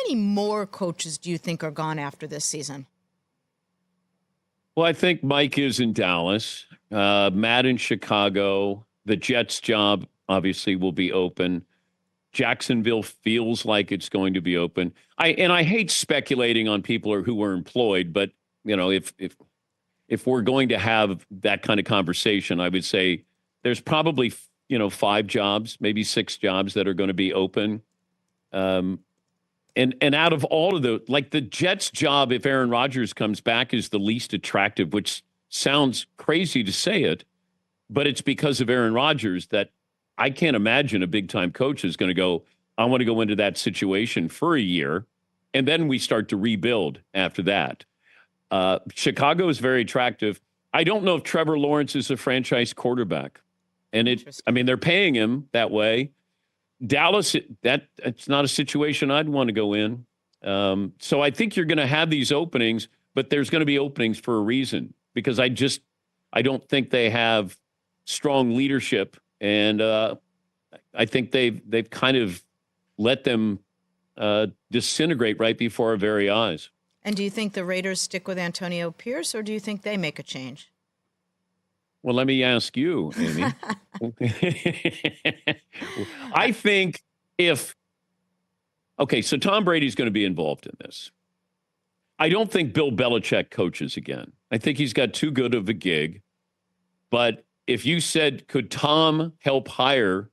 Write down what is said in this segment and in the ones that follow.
many more coaches do you think are gone after this season? Well, I think Mike is in Dallas, Matt in Chicago. The Jets job obviously will be open. Jacksonville feels like it's going to be open. I hate speculating on people who are employed, but if we're going to have that kind of conversation, I would say there's probably 5 jobs, maybe 6 jobs that are going to be open. And out of all of the Jets job, if Aaron Rodgers comes back, is the least attractive, which sounds crazy to say it, but it's because of Aaron Rodgers that I can't imagine a big-time coach is going to go, I want to go into that situation for a year, and then we start to rebuild after that. Chicago is very attractive. I don't know if Trevor Lawrence is a franchise quarterback, and they're paying him that way. Dallas, it's not a situation I'd want to go in. So I think you're going to have these openings, but there's going to be openings for a reason, because I don't think they have strong leadership. And I think they've kind of let them disintegrate right before our very eyes. And do you think the Raiders stick with Antonio Pierce, or do you think they make a change? Well, let me ask you, Amy. I think so Tom Brady's going to be involved in this. I don't think Bill Belichick coaches again. I think he's got too good of a gig. But if you said, could Tom help hire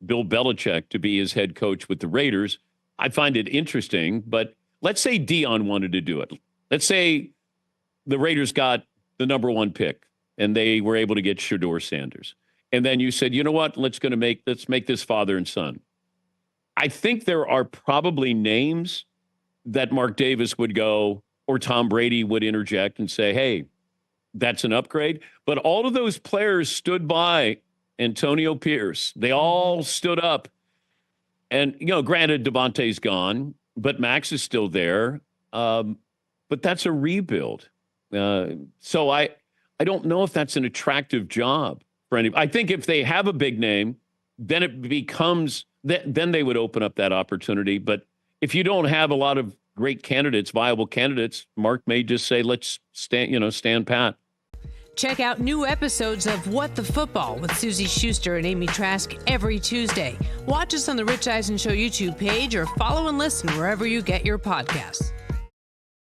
Bill Belichick to be his head coach with the Raiders, I find it interesting. But let's say Dion wanted to do it. Let's say the Raiders got the number 1 pick and they were able to get Shedeur Sanders. And then you said, you know what, let's make this father and son. I think there are probably names that Mark Davis would go, or Tom Brady would interject and say, hey, that's an upgrade. But all of those players stood by Antonio Pierce. They all stood up. And, granted, Devontae's gone, but Max is still there. But that's a rebuild. So I don't know if that's an attractive job for anybody. I think if they have a big name, then it becomes, then they would open up that opportunity. But if you don't have a lot of great candidates, viable candidates, Mark may just say, let's stand pat. Check out new episodes of What the Football with Suzy Shuster and Amy Trask every Tuesday. Watch us on the Rich Eisen Show YouTube page or follow and listen wherever you get your podcasts.